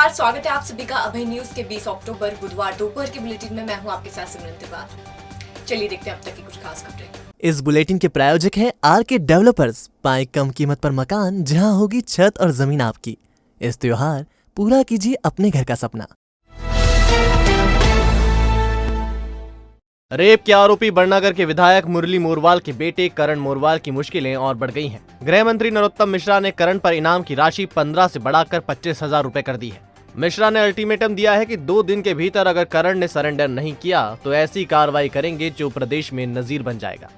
नमस्कार, स्वागत है आप सभी का अभय न्यूज के 20 अक्टूबर बुधवार दोपहर के बुलेटिन में। मैं हूं आपके साथ सिमरन तिवारी। चलिए देखते हैं अब तक की कुछ खास खबरें। इस बुलेटिन के प्रायोजक हैं आरके डेवलपर्स। पाए कम कीमत पर मकान जहां होगी छत और जमीन आपकी। इस त्योहार पूरा कीजिए अपने घर का सपना। रेप के आरोपी बड़नगर के विधायक मुरली मोरवाल के बेटे करण मोरवाल की मुश्किलें और बढ़ गई हैं। गृह मंत्री नरोत्तम मिश्रा ने करण पर इनाम की राशि 15 से बढ़ाकर 25,000 रुपए कर दी है। मिश्रा ने अल्टीमेटम दिया है कि 2 दिन के भीतर अगर करण ने सरेंडर नहीं किया तो ऐसी कार्रवाई करेंगे जो प्रदेश में नजीर बन जाएगा।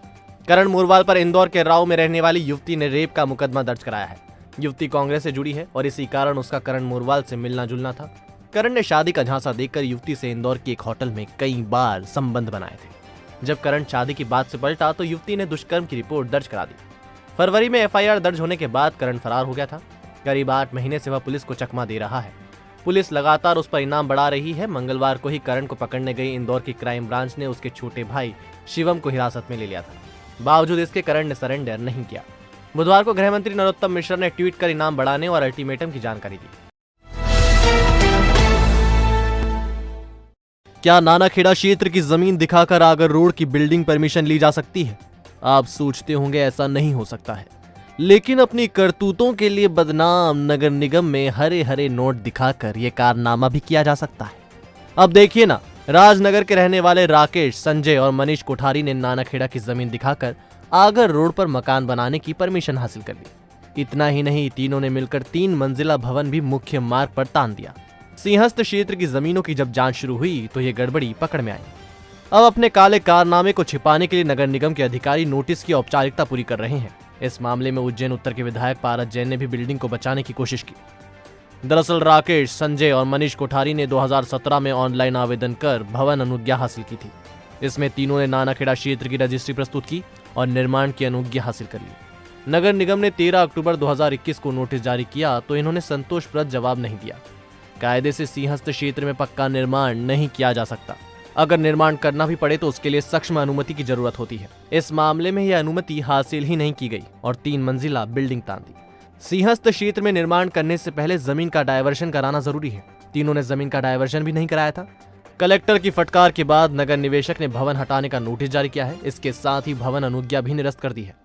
करण मोरवाल पर इंदौर के राव में रहने वाली युवती ने रेप का मुकदमा दर्ज कराया है। युवती कांग्रेस से जुड़ी है और इसी कारण उसका करण मोरवाल से मिलना जुलना था। करण ने शादी का झांसा देकर युवती से इंदौर की एक होटल में कई बार संबंध बनाए थे। जब करण शादी की बात से पलटा तो युवती ने दुष्कर्म की रिपोर्ट दर्ज करा दी। फरवरी में एफआईआर दर्ज होने के बाद करण फरार हो गया था। करीब 8 महीने से वह पुलिस को चकमा दे रहा है। पुलिस लगातार उस पर इनाम बढ़ा रही है। मंगलवार को ही करण को पकड़ने गई इंदौर की क्राइम ब्रांच ने उसके छोटे भाई शिवम को हिरासत में ले लिया था। बावजूद इसके करण ने सरेंडर नहीं किया। बुधवार को गृह मंत्री नरोत्तम मिश्रा ने ट्वीट कर इनाम बढ़ाने और अल्टीमेटम की जानकारी दी। क्या नानाखेड़ा क्षेत्र की जमीन दिखाकर आगर रोड की बिल्डिंग परमिशन ली जा सकती है? आप सोचते होंगे ऐसा नहीं हो सकता है, लेकिन अपनी करतूतों के लिए बदनाम नगर निगम में हरे हरे नोट दिखाकर यह कारनामा भी किया जा सकता है। अब देखिए ना, राजनगर के रहने वाले राकेश, संजय और मनीष कोठारी ने नानाखेड़ा की जमीन दिखाकर आगर रोड पर मकान बनाने की परमिशन हासिल कर ली। इतना ही नहीं, तीनों ने मिलकर 3 मंजिला भवन भी मुख्य मार्ग पर तान दिया। सिंहस्थ क्षेत्र की जमीनों की जब जांच शुरू हुई तो ये गड़बड़ी पकड़ में आई। अब अपने काले कारनामे को छिपाने के लिए नगर निगम के अधिकारी नोटिस की औपचारिकता पूरी कर रहे हैं। इस मामले में उज्जैन उत्तर के विधायक पारस जैन ने भी बिल्डिंग को बचाने की कोशिश की। दरअसल राकेश, संजय और मनीष कोठारी ने 2017 में ऑनलाइन आवेदन कर भवन अनुज्ञा हासिल की थी। इसमें तीनों ने नानाखेड़ा क्षेत्र की रजिस्ट्री प्रस्तुत की और निर्माण की अनुज्ञा हासिल कर ली। नगर निगम ने 13 अक्टूबर 2021 को नोटिस जारी किया तो इन्होंने संतोषप्रद जवाब नहीं दिया। कायदे से सिंहस्थ क्षेत्र में पक्का निर्माण नहीं किया जा सकता। अगर निर्माण करना भी पड़े तो उसके लिए सक्षम अनुमति की जरूरत होती है। इस मामले में यह अनुमति हासिल ही नहीं की गई और 3 मंजिला बिल्डिंग तान दी। सिंहस्थ क्षेत्र में निर्माण करने से पहले जमीन का डायवर्शन कराना जरूरी है। तीनों ने जमीन का डायवर्शन भी नहीं कराया था। कलेक्टर की फटकार के बाद नगर निवेशक ने भवन हटाने का नोटिस जारी किया है। इसके साथ ही भवन अनुज्ञा भी निरस्त कर दी है।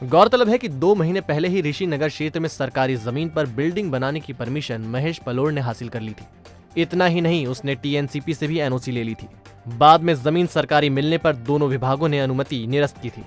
गौरतलब है कि 2 महीने पहले ही ऋषि नगर क्षेत्र में सरकारी जमीन पर बिल्डिंग बनाने की परमिशन महेश पलोड़ ने हासिल कर ली थी। इतना ही नहीं, उसने टीएनसीपी से भी एनओसी ले ली थी। बाद में जमीन सरकारी मिलने पर दोनों विभागों ने अनुमति निरस्त की थी।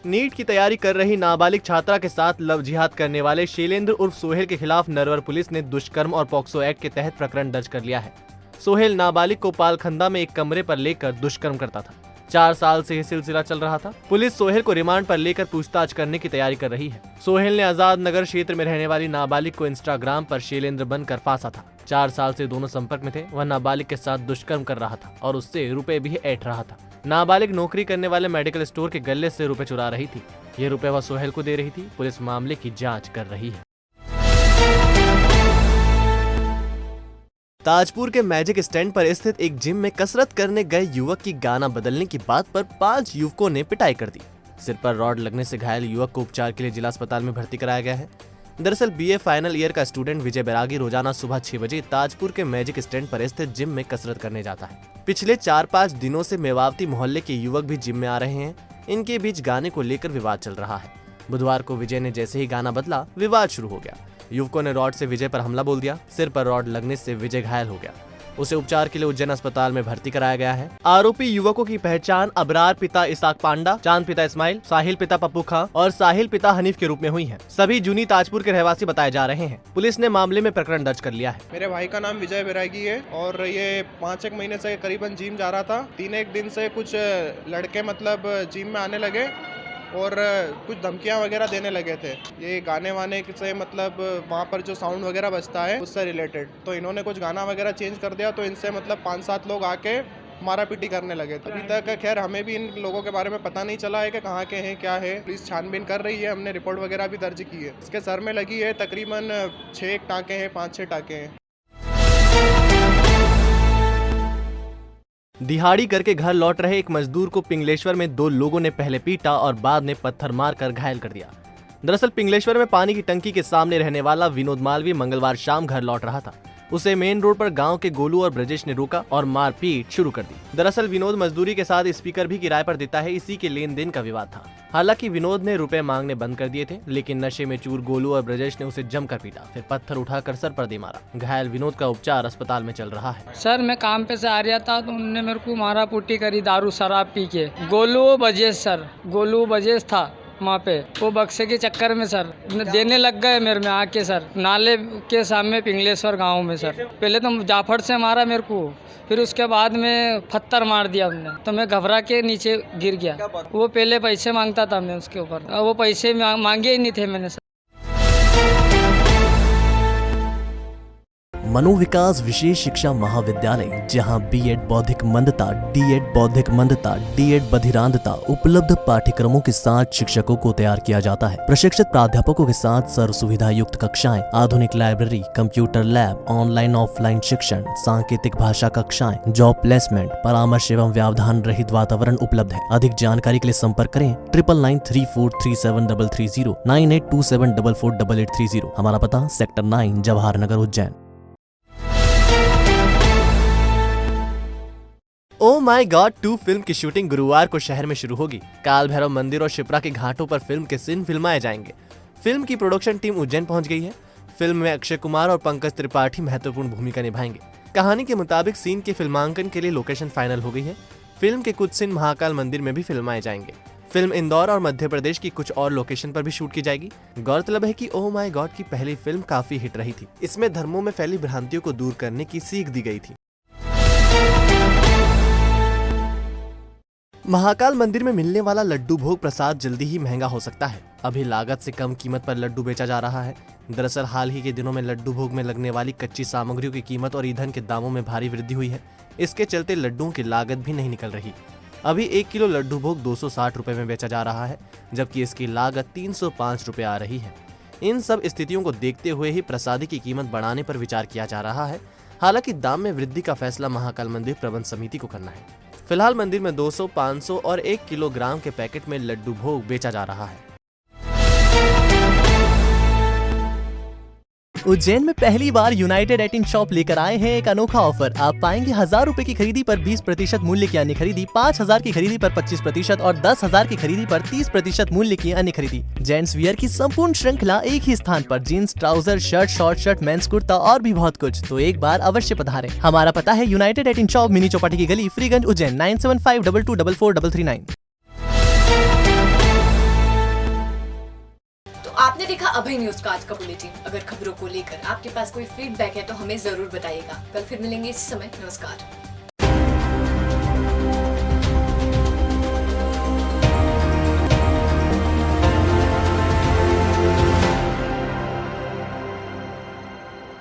नीट की तैयारी कर रही नाबालिग छात्रा के साथ लव जिहाद करने वाले शैलेंद्र उर्फ सोहेल के खिलाफ नरवर पुलिस ने दुष्कर्म और पॉक्सो एक्ट के तहत प्रकरण दर्ज कर लिया है। सोहेल नाबालिग को पालखंदा में एक कमरे पर लेकर दुष्कर्म करता था। 4 साल से यह सिलसिला चल रहा था। पुलिस सोहेल को रिमांड पर लेकर पूछताछ करने की तैयारी कर रही है। सोहेल ने आजाद नगर क्षेत्र में रहने वाली नाबालिग को इंस्टाग्राम पर शैलेंद्र बनकर फांसा था। 4 साल से दोनों संपर्क में थे। वह नाबालिग के साथ दुष्कर्म कर रहा था और उससे रुपए भी ऐंठ रहा था। नाबालिग नौकरी करने वाले मेडिकल स्टोर के गल्ले से रुपए चुरा रही थी। ये रुपए वह सोहेल को दे रही थी। पुलिस मामले की जाँच कर रही है। ताजपुर के मैजिक स्टैंड पर स्थित एक जिम में कसरत करने गए युवक की गाना बदलने की बात पर 5 युवकों ने पिटाई कर दी। सिर पर रॉड लगने से घायल युवक को उपचार के लिए जिला अस्पताल में भर्ती कराया गया है। दरअसल बीए फाइनल ईयर का स्टूडेंट विजय बैरागी रोजाना सुबह 6 बजे ताजपुर के मैजिक स्टैंड पर स्थित जिम में कसरत करने जाता है। पिछले 4-5 दिनों से मेवावती मोहल्ले के युवक भी जिम में आ रहे हैं। इनके बीच गाने को लेकर विवाद चल रहा है। बुधवार को विजय ने जैसे ही गाना बदला, विवाद शुरू हो गया। युवकों ने रॉड से विजय पर हमला बोल दिया। सिर पर रॉड लगने से विजय घायल हो गया। उसे उपचार के लिए उज्जैन अस्पताल में भर्ती कराया गया है। आरोपी युवकों की पहचान अबरार पिता इसाक पांडा, चांद पिता इस्माइल, साहिल पिता पप्पू खां और साहिल पिता हनीफ के रूप में हुई है। सभी जूनी ताजपुर के रहवासी बताए जा रहे हैं। पुलिस ने मामले में प्रकरण दर्ज कर लिया है। मेरे भाई का नाम विजय बैरागी है और ये 5-1 महीने से करीबन जिम जा रहा था। 3-1 दिन से कुछ लड़के मतलब जिम में आने लगे और कुछ धमकियां वगैरह देने लगे थे। ये गाने वाने से मतलब वहाँ पर जो साउंड वगैरह बजता है उससे रिलेटेड, तो इन्होंने कुछ गाना वगैरह चेंज कर दिया तो इनसे मतलब 5-7 लोग आके मारा पीटी करने लगे। अभी तक खैर हमें भी इन लोगों के बारे में पता नहीं चला है कि कहाँ के हैं क्या है। पुलिस छानबीन कर रही है। हमने रिपोर्ट वगैरह भी दर्ज की है। इसके सर में लगी है तकरीबन 6 टाँके हैं, 5-6 टाँके हैं। दिहाड़ी करके घर लौट रहे एक मजदूर को पिंगलेश्वर में 2 लोगों ने पहले पीटा और बाद में पत्थर मारकर घायल कर दिया। दरअसल पिंगलेश्वर में पानी की टंकी के सामने रहने वाला विनोद मालवीय मंगलवार शाम घर लौट रहा था। उसे मेन रोड पर गांव के गोलू और ब्रजेश ने रोका और मारपीट शुरू कर दी। दरअसल विनोद मजदूरी के साथ स्पीकर भी किराए पर देता है, इसी के लेन देन का विवाद था। हालांकि विनोद ने रुपए मांगने बंद कर दिए थे, लेकिन नशे में चूर गोलू और ब्रजेश ने उसे जमकर पीटा, फिर पत्थर उठाकर सर पर दे मारा। घायल विनोद का उपचार अस्पताल में चल रहा है। सर मैं काम पे से आ रहा था तो उन्होंने मेरे को मारा पुट्टी करी, दारू शराब पी के। गोलू बजेश था वहाँ पे, वो बक्से के चक्कर में सर देने लग गए मेरे में आके सर, नाले के सामने पिंगलेश्वर गांव में सर। पहले तो जाफड़ से मारा मेरे को, फिर उसके बाद में पत्थर मार दिया उन्होंने, तो मैं घबरा के नीचे गिर गया। वो पहले पैसे मांगता था मैं उसके ऊपर, वो पैसे मांगे ही नहीं थे मैंने सर। मनोविकास विशेष शिक्षा महाविद्यालय, जहां बीएड बौद्धिक मंदता, डीएड बौद्धिक मंदता, डीएड बधिरांधता उपलब्ध पाठ्यक्रमों के साथ शिक्षकों को तैयार किया जाता है। प्रशिक्षित प्राध्यापकों के साथ सर्व सुविधा युक्त कक्षाएं, आधुनिक library, computer lab, online offline शिक्षण, सांकेतिक भाषा कक्षाएं, जॉब प्लेसमेंट, परामर्श एवं व्यवधान रहित वातावरण उपलब्ध है। अधिक जानकारी के लिए संपर्क करें 9993437330 9827448830। हमारा पता सेक्टर 9 जवाहर नगर उज्जैन। ओ माई गॉड 2 फिल्म की शूटिंग गुरुवार को शहर में शुरू होगी। काल भैरव मंदिर और शिप्रा के घाटों पर फिल्म के सीन फिल्माए जाएंगे। फिल्म की प्रोडक्शन टीम उज्जैन पहुंच गई है। फिल्म में अक्षय कुमार और पंकज त्रिपाठी महत्वपूर्ण भूमिका निभाएंगे। कहानी के मुताबिक सीन के फिल्मांकन के लिए लोकेशन फाइनल हो गई है। फिल्म के कुछ सीन महाकाल मंदिर में भी फिल्माए जाएंगे। फिल्म इंदौर और मध्य प्रदेश की कुछ और लोकेशन पर भी शूट की जाएगी। गौरतलब है कि ओह माय गॉड की पहली फिल्म काफी हिट रही थी। इसमें धर्मों में फैली भ्रांतियों को दूर करने की सीख दी गई थी। महाकाल मंदिर में मिलने वाला लड्डू भोग प्रसाद जल्दी ही महंगा हो सकता है। अभी लागत से कम कीमत पर लड्डू बेचा जा रहा है। दरअसल हाल ही के दिनों में लड्डू भोग में लगने वाली कच्ची सामग्रियों की कीमत और ईंधन के दामों में भारी वृद्धि हुई है। इसके चलते लड्डुओं की लागत भी नहीं निकल रही। अभी 1 किलो लड्डू भोग 260 रुपए में बेचा जा रहा है, जबकि इसकी लागत 305 रुपए आ रही है। इन सब स्थितियों को देखते हुए ही प्रसादी की कीमत बढ़ाने पर विचार किया जा रहा है। हालांकि दाम में वृद्धि का फैसला महाकाल मंदिर प्रबंध समिति को करना है। फिलहाल मंदिर में 200, 500 और 1 किलोग्राम के पैकेट में लड्डू भोग बेचा जा रहा है। उज्जैन में पहली बार यूनाइटेड 18 शॉप लेकर आए हैं एक अनोखा ऑफर। आप पाएंगे 1000 रुपए की खरीदी पर 20% मूल्य की अन्य खरीदी, 5000 की खरीदी पर 25% और 10,000 की खरीदी पर 30% मूल्य की अन्य खरीदी। जेंट्स वियर की संपूर्ण श्रृंखला एक ही स्थान पर, jeans, trouser, shirt, short shirt, men's kurta और भी बहुत कुछ। तो एक बार अवश्य पधारें। हमारा पता है यूनाइटेड 18 शॉप, मिनी चौपाटी की गली, फ्रीगंज, उज्जैन 9752244339। आपने देखा अभय न्यूज का आज का बुलेटिन। अगर खबरों को लेकर आपके पास कोई फीडबैक है तो हमें जरूर बताइएगा। कल फिर मिलेंगे इस समय। नमस्कार।